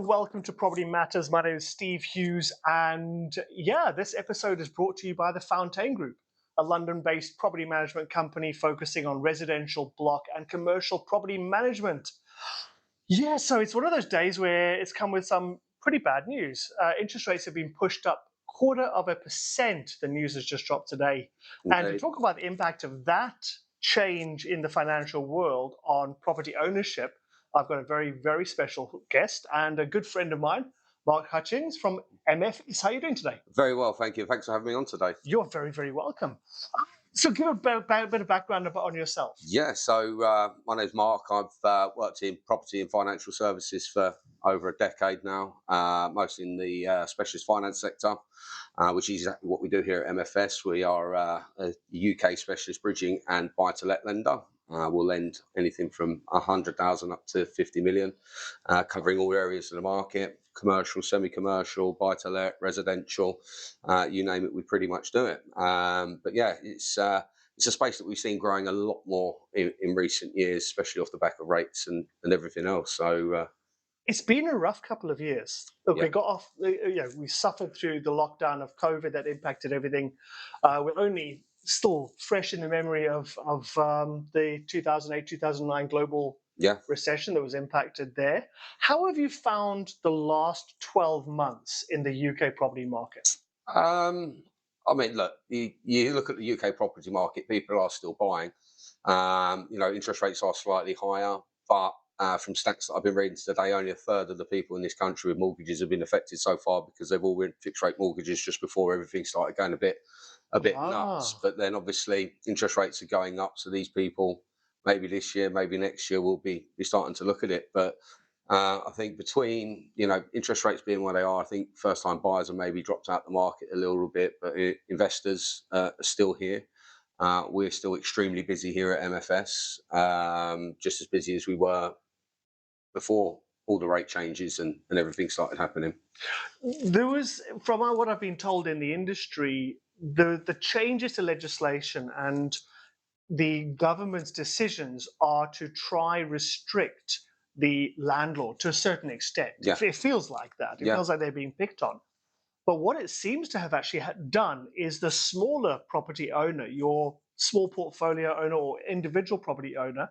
welcome to Property Matters. My name is Steve Hughes, and yeah, this episode is brought to you by the Fountain Group, a London-based property management company focusing on residential, block, and commercial property management. Yeah, so it's one of those days where it's come with some pretty bad news. Interest rates have been pushed up 0.25%. The news has just dropped today. And to Indeed. talk about the impact of that change in the financial world on property ownership, I've got a very, very special guest and a good friend of mine, Mark Hutchings from MFS. How are you doing today? Very well, thank you. Thanks for having me on today. You're very, very welcome. So give a bit of background on yourself. Yeah, so my name's Mark. I've worked in property and financial services for over a decade now, mostly in the specialist finance sector, which is exactly what we do here at MFS. We are a UK specialist bridging and buy-to-let lender. We'll lend anything from 100,000 up to 50 million, covering all areas of the market: commercial, semi-commercial, buy-to-let, residential, you name it, we pretty much do it. But yeah, it's a space that we've seen growing a lot more in recent years, especially off the back of rates and everything else. So It's been a rough couple of years. Look, yeah, we got off, we suffered through the lockdown of COVID that impacted everything. We're only still fresh in the memory of the 2008, 2009 global yeah. recession that was impacted there. How have you found the last 12 months in the UK property market? Um, I mean, look, you look at the UK property market, people are still buying. Interest rates are slightly higher, but from stats that I've been reading today, only a third of the people in this country with mortgages have been affected so far because they've all been fixed rate mortgages just before everything started going a bit nuts. Ah, But then obviously interest rates are going up, so these people maybe this year, maybe next year will be starting to look at it. But I think between interest rates being where they are, I think first time buyers have maybe dropped out the market a little bit, but investors are still here. We're still extremely busy here at MFS, just as busy as we were before all the rate changes and everything started happening. there was, from what I've been told in the industry, the changes to legislation and the government's decisions are to try restrict the landlord to a certain extent. Yeah, It feels like that. It yeah, feels like they're being picked on. But what it seems to have actually done is the smaller property owner, your small portfolio owner or individual property owner,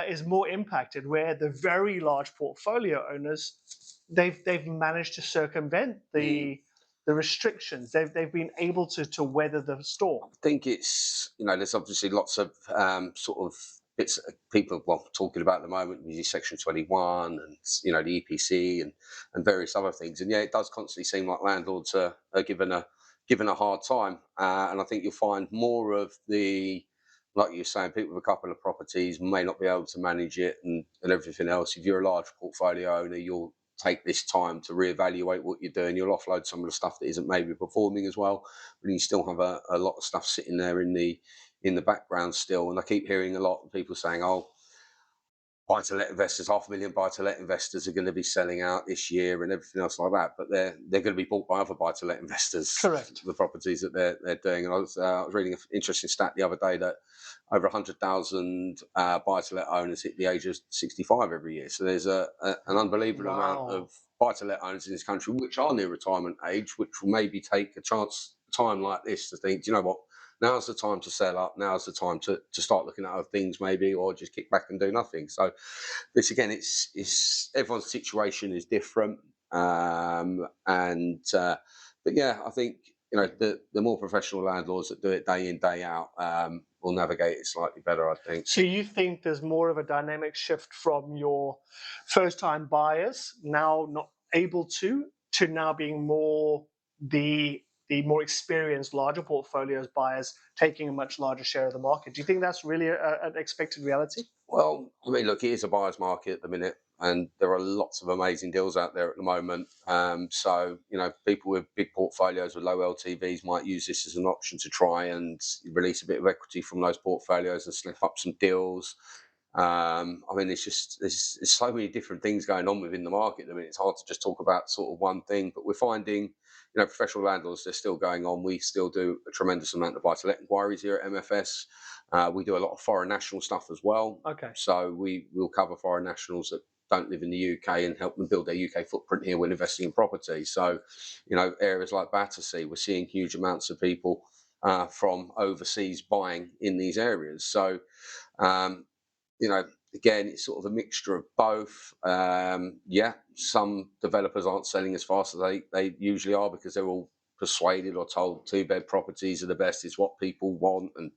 is more impacted. Where the very large portfolio owners, they've managed to circumvent mm. the restrictions. They've been able to weather the storm. I think it's there's obviously lots of sort of bits people talking about at the moment, which is Section 21 and the EPC and various other things. And yeah, it does constantly seem like landlords are given a hard time. And I think you'll find more of the, like you're saying, people with a couple of properties may not be able to manage it and everything else. If you're a large portfolio owner, you'll take this time to reevaluate what you're doing. You'll offload some of the stuff that isn't maybe performing as well, but you still have a lot of stuff sitting there in the background still. And I keep hearing a lot of people saying, "Oh, buy-to-let investors, 500,000 buy-to-let investors are going to be selling out this year and everything else like that." But they're going to be bought by other buy-to-let investors, Correct. the properties that they're doing. And I was reading an interesting stat the other day that over 100,000 buy-to-let owners hit the age of 65 every year. So there's an unbelievable amount Wow. of buy-to-let owners in this country which are near retirement age, which will maybe take a time like this to think, do you know what? Now's the time to sell up. Now's the time to start looking at other things, maybe, or just kick back and do nothing. So, this again, it's everyone's situation is different, and but yeah, I think the more professional landlords that do it day in day out will navigate it slightly better. I think. So you think there's more of a dynamic shift from your first-time buyers now not able to now being more the more experienced larger portfolios buyers taking a much larger share of the market. Do you think that's really an expected reality? Well, I mean, look, it is a buyer's market at the minute, and there are lots of amazing deals out there at the moment. So, people with big portfolios with low LTVs might use this as an option to try and release a bit of equity from those portfolios and sniff up some deals. I mean, there's so many different things going on within the market. I mean, it's hard to just talk about sort of one thing, but we're finding, professional landlords, they're still going on. We still do a tremendous amount of buy-to-let inquiries here at MFS. We do a lot of foreign national stuff as well. Okay. So we will cover foreign nationals that don't live in the UK and help them build their UK footprint here when investing in property. So, areas like Battersea, we're seeing huge amounts of people from overseas buying in these areas. So, um, you know, again, it's sort of a mixture of both. Yeah, some developers aren't selling as fast as they usually are because they're all persuaded or told two-bed properties are the best, is what people want, and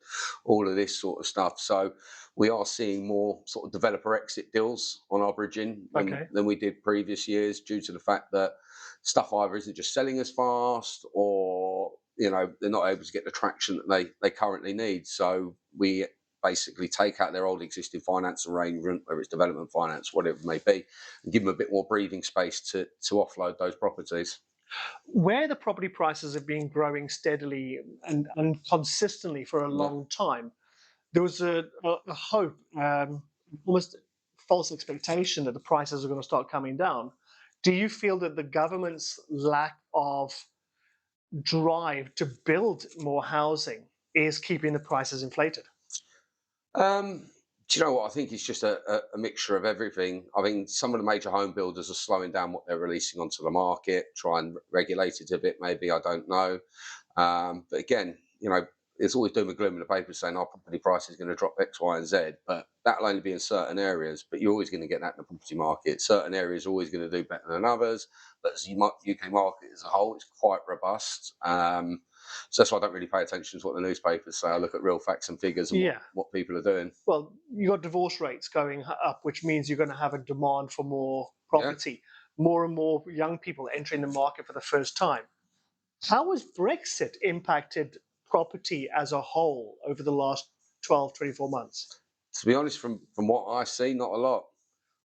all of this sort of stuff. So we are seeing more sort of developer exit deals on our bridging Okay. than we did previous years, due to the fact that stuff either isn't just selling as fast, or they're not able to get the traction that they currently need. So we basically take out their old existing finance arrangement, whether it's development finance, whatever it may be, and give them a bit more breathing space to offload those properties. Where the property prices have been growing steadily and consistently for a Yeah. long time, there was a hope, almost false expectation that the prices are going to start coming down. Do you feel that the government's lack of drive to build more housing is keeping the prices inflated? Um, do you know what? I think it's just a mixture of everything. I mean, some of the major home builders are slowing down what they're releasing onto the market, try and regulate it a bit, maybe. I don't know. But again, there's always doom and gloom in the papers saying our property price is going to drop X, Y, and Z. But that'll only be in certain areas. But you're always going to get that in the property market. Certain areas are always going to do better than others. But as the UK market as a whole, it's quite robust. So that's why I don't really pay attention to what the newspapers say. I look at real facts and figures and Yeah. what people are doing. Well, you got divorce rates going up, which means you're going to have a demand for more Yeah. property, more and more young people entering the market for the first time. How has Brexit impacted property as a whole over the last 12, 24 months? To be honest, from what I see, not a lot.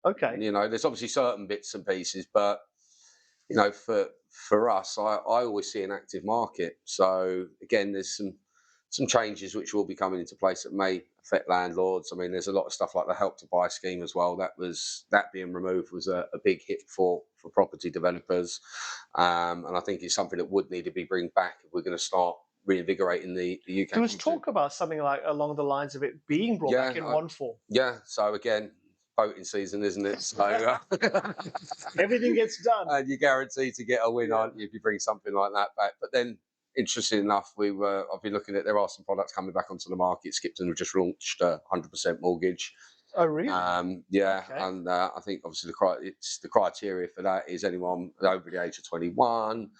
Okay. There's obviously certain bits and pieces, but for us, I always see an active market. So again, there's some changes which will be coming into place that may affect landlords. I mean, there's a lot of stuff like the Help to Buy scheme as well. That being removed was a big hit for property developers, and I think it's something that would need to be bring back if we're going to start reinvigorating the There UK was property. talk about something like along the lines of it being brought back Yeah, in one form. yeah. So again, voting season, isn't it? So Everything gets done. and you're guaranteed to get a win, Yeah. aren't you, if you bring something like that back? But then, interesting enough, I've been looking at, there are some products coming back onto the market. Skipton have just launched a 100% mortgage. Oh, really? Yeah, Okay. and I think obviously the criteria for that is anyone over the age of 21.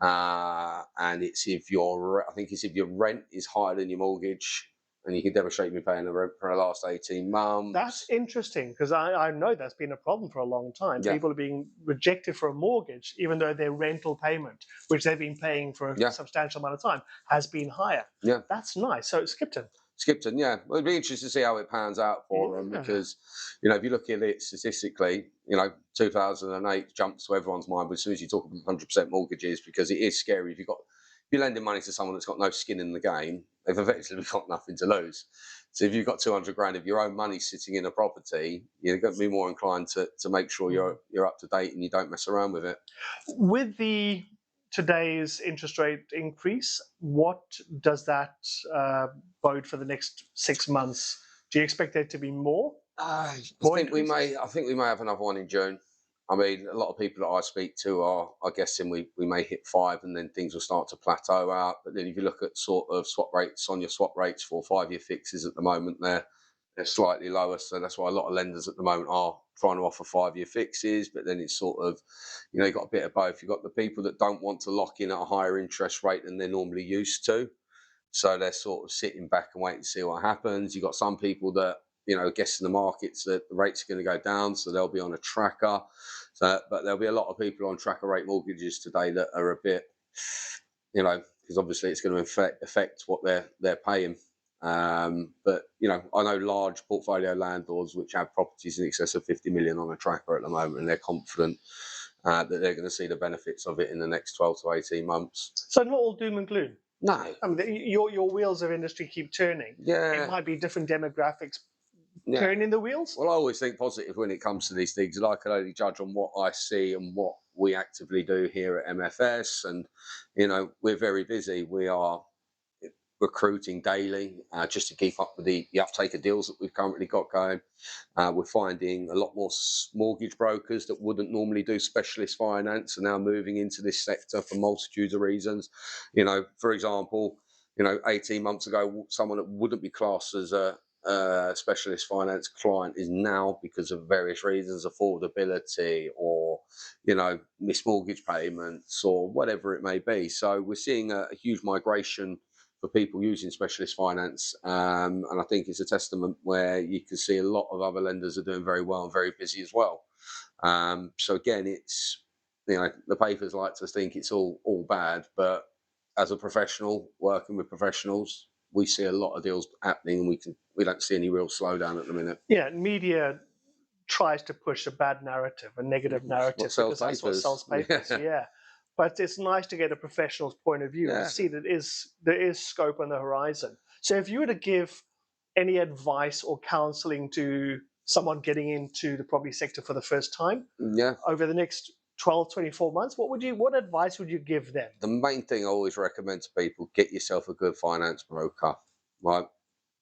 And it's I think it's if your rent is higher than your mortgage, and you can demonstrate you've been paying the rent for the last 18 That's months. interesting because I know that's been a problem for a long time. Yeah, People are being rejected for a mortgage, even though their rental payment, which they've been paying for a yeah, substantial amount of time, has been higher. yeah. That's nice. So, Skipton. Skipton, yeah. Well, it'd be interesting to see how it pans out for them Yeah. because, if you look at it statistically, 2008 jumps to everyone's mind. But as soon as you talk about 100% mortgages, because it is scary if you're lending money to someone that's got no skin in the game, they've effectively got nothing to lose. So if you've got 200 grand of your own money sitting in a property, you're going to be more inclined to make sure Mm. you're up to date and you don't mess around with it. With the today's interest rate increase, what does that uh, bode for the next 6 months? Do you expect there to be more? More increases? I think we may have another one in June. I mean, a lot of people that I speak to are guessing we may hit 5, and then things will start to plateau out. But then if you look at sort of swap rates on your swap rates for 5-year fixes at the moment, they're slightly lower. So that's why a lot of lenders at the moment are trying to offer 5-year fixes. But then it's sort of, you've got a bit of both. You've got the people that don't want to lock in at a higher interest rate than they're normally used to. So they're sort of sitting back and waiting to see what happens. You've got some people that, guessing the markets that the rates are going to go down, so they'll be on a tracker. But there'll be a lot of people on tracker rate mortgages today that are a bit, because obviously it's going to affect what they're paying. But I know large portfolio landlords which have properties in excess of 50 million on a tracker at the moment, and they're confident that they're going to see the benefits of it in the next 12 to 18 months. So not all doom and gloom. No, I mean, your wheels of industry keep turning. It yeah, might be different demographics yeah. turning the wheels. Well, I always think positive when it comes to these things, and I can only judge on what I see and what we actively do here at MFS. And we're very busy. recruiting daily just to keep up with the uptake of deals that we've currently got going. We're finding a lot more mortgage brokers that wouldn't normally do specialist finance are now moving into this sector for multitudes of reasons. For example, 18 months ago, someone that wouldn't be classed as a specialist finance client is now, because of various reasons, affordability or missed mortgage payments or whatever it may be. So we're seeing a huge migration for people using specialist finance, and I think it's a testament where you can see a lot of other lenders are doing very well and very busy as well. So again, it's the papers like to think it's all bad, but as a professional working with professionals, we see a lot of deals happening, and we don't see any real slowdown at the minute. Yeah, media tries to push a bad narrative, a negative What narrative, sells because that's what papers? sells papers. Yeah, Yeah, but it's nice to get a professional's point of view and to yeah, see that there is scope on the horizon. So, if you were to give any advice or counseling to someone getting into the property sector for the first time yeah. over the next 12, 24 months, what advice would you give them? The main thing I always recommend to people: get yourself a good finance broker. Right,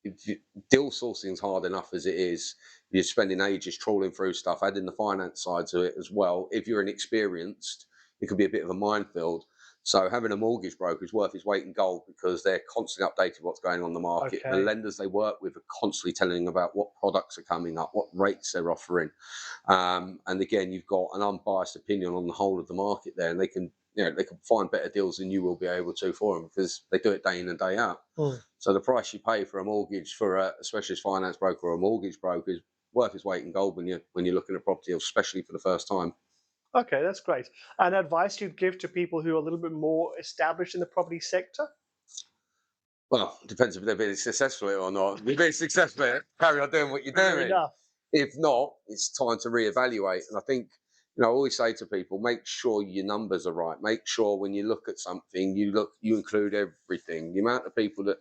if you, deal sourcing's hard enough as it is. You're spending ages trawling through stuff, adding the finance side to it as well. If you're inexperienced, it could be a bit of a minefield. So having a mortgage broker is worth its weight in gold, because they're constantly updating what's going on in the market. The Okay. lenders they work with are constantly telling them about what products are coming up, what rates they're offering. And again, you've got an unbiased opinion on the whole of the market there, and they can find better deals than you will be able to for them, because they do it day in and day out. Hmm. So the price you pay for a mortgage for a specialist finance broker or a mortgage broker is worth its weight in gold when you're looking at property, especially for the first time. Okay, that's great. And advice you'd give to people who are a little bit more established in the property sector? Well, it depends if they've been successful at it or not. If you've been successful at it, carry on doing what you're Fair doing. enough. If not, it's time to reevaluate. And I think, I always say to people, make sure your numbers are right. Make sure when you look at something, you include everything. The amount of people that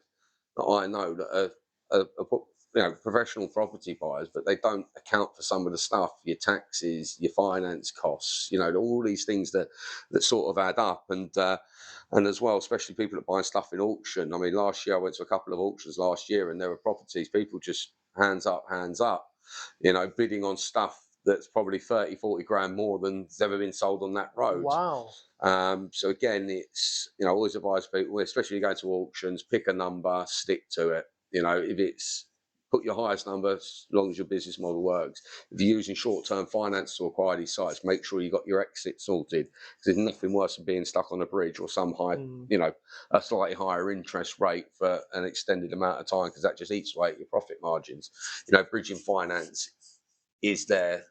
I know that are professional property buyers, but they don't account for some of the stuff, your taxes, your finance costs, all these things that sort of add up, and as well, especially people that buy stuff in auction. I mean, last year I went to a couple of auctions last year, and there were properties people just hands up, bidding on stuff that's probably 30, 40 grand more than's ever been sold on that road. Wow. So again, it's I always advise people, especially when you go to auctions, pick a number, stick to it. If it's put your highest number, as long as your business model works. If you're using short-term finance to acquire these sites, make sure you got your exit sorted, because there's nothing worse than being stuck on a bridge or some high, Mm. a slightly higher interest rate for an extended amount of time, because that just eats away at your profit margins. Bridging finance is there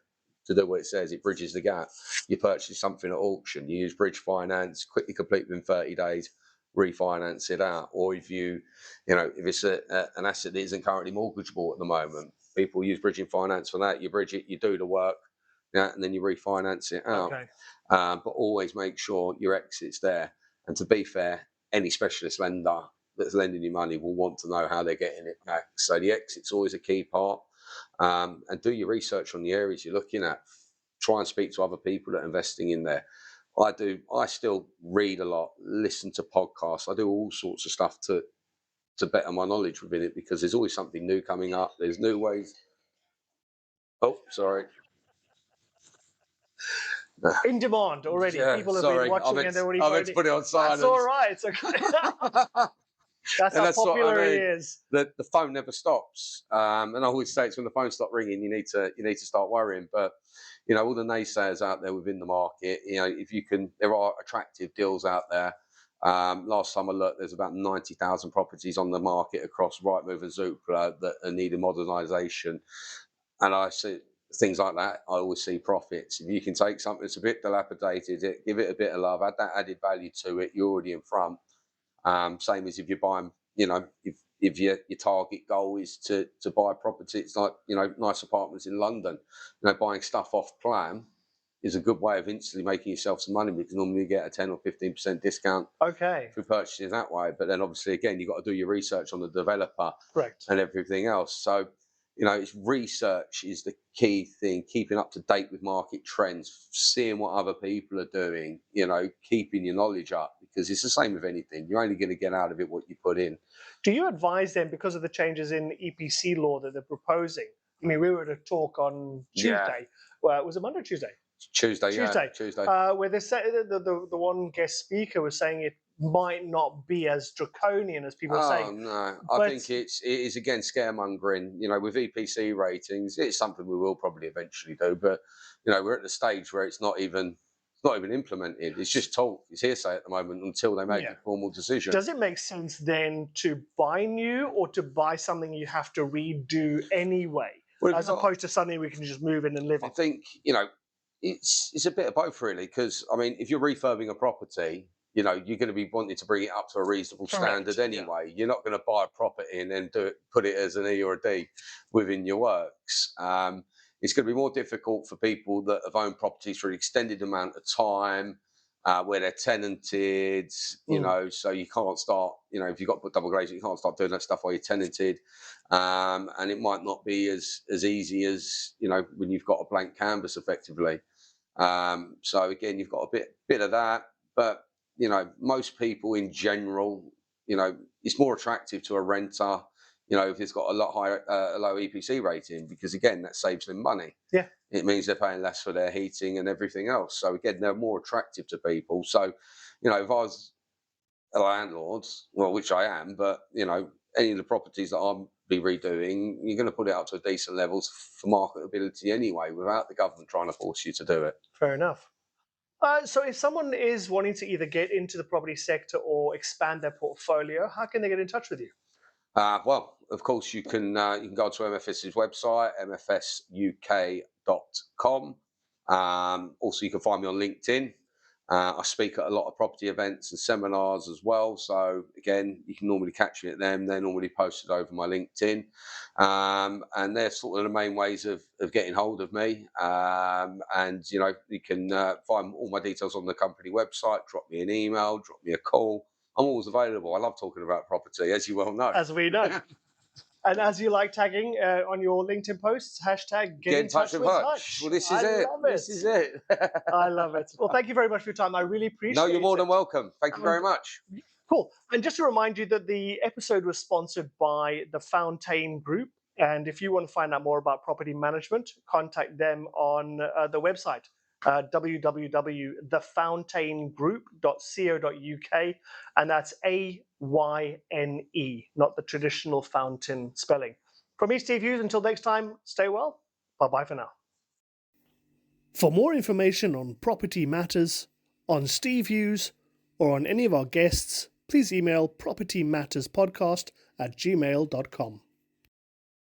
to do what it says. It bridges the gap. You purchase something at auction, you use bridge finance, quickly complete within 30 days, refinance it out. Or if it's an asset that isn't currently mortgageable at the moment, people use bridging finance for that. You bridge it, you do the work, and then you refinance it out. Okay. But always make sure your exit's there. And to be fair, any specialist lender that's lending you money will want to know how they're getting it back. So the exit's always a key part. And do your research on the areas you're looking at. Try and speak to other people that are investing in there. I do. I still read a lot, listen to podcasts. I do all sorts of stuff to better my knowledge within it, because there's always something new coming up. There's new ways. Oh, sorry. In demand already. Yeah, People have been sorry. I watching meant and they're already I meant to phoning. put it on That's all silence. right. It's okay. That's And how that's what I popular he mean. is. The phone never stops, and I always say it's when the phone stops ringing, you need to start worrying. But all the naysayers out there within the market, if you can, there are attractive deals out there. Last time I looked, there's about 90,000 properties on the market across Rightmove and Zoopla that are needing modernisation, and I see things like that. I always see profits. If you can take something that's a bit dilapidated, give it a bit of love, add that added value to it, you're already in front. Same as if you're buying, if your target goal is to buy property, it's like nice apartments in London. Buying stuff off plan is a good way of instantly making yourself some money, because normally you get a 10 or 15% discount Okay. through purchasing that way. But then obviously again you've got to do your research on the developer Correct. and everything else. So It's research is the key thing, keeping up to date with market trends, seeing what other people are doing, keeping your knowledge up, because it's the same with anything. You're only going to get out of it what you put in. Do you advise them, because of the changes in EPC law that they're proposing? I mean, we were at a talk on Tuesday. Well, was it Monday or Tuesday? Tuesday. Where they said the one guest speaker was saying it might not be as draconian as people are saying. No, I think it is again scaremongering. With EPC ratings, it's something we will probably eventually do, but we're at the stage where it's not even implemented. It's just talk. It's hearsay at the moment until they make a formal decision. Does it make sense then to buy new or to buy something you have to redo anyway, as opposed to something we can just move in and live in? I think it's a bit of both really, because I mean, if you're refurbing a property, you're going to be wanting to bring it up to a reasonable standard anyway. Yeah. You're not going to buy a property and then put it as an E or a D within your works. It's going to be more difficult for people that have owned properties for an extended amount of time, where they're tenanted, so you can't start, if you've got double glazing, you can't start doing that stuff while you're tenanted. And it might not be as easy as, when you've got a blank canvas effectively. So again, you've got a bit of that, but most people in general, it's more attractive to a renter, if it's got a lot higher, a low EPC rating, because again, that saves them money. Yeah. It means they're paying less for their heating and everything else. So again, they're more attractive to people. So, if I was a landlord, well, which I am, but any of the properties that I'll be redoing, you're going to put it up to a decent levels for marketability anyway, without the government trying to force you to do it. Fair enough. So if someone is wanting to either get into the property sector or expand their portfolio, how can they get in touch with you? Well, of course, you can go to MFS's website, mfsuk.com. Also, you can find me on LinkedIn. I speak at a lot of property events and seminars as well. So again, you can normally catch me at them. They're normally posted over my LinkedIn. And they're sort of the main ways of getting hold of me. And, you can find all my details on the company website, drop me an email, drop me a call. I'm always available. I love talking about property, as you well know. As we know. And as you like tagging on your LinkedIn posts, hashtag get in touch with Hutch. Well, this is it. This is it. I love it. Well, thank you very much for your time. I really appreciate it. No, you're more than welcome. Thank you very much. Cool. And just to remind you that the episode was sponsored by the Fountain Group. And if you want to find out more about property management, contact them on the website, www.thefountaingroup.co.uk, and that's AYNE, not the traditional fountain spelling. From me, Steve Hujghes, until next time, stay well. Bye-bye for now. For more information on property matters, on Steve Hujghes, or on any of our guests, please email propertymatterspodcast@gmail.com.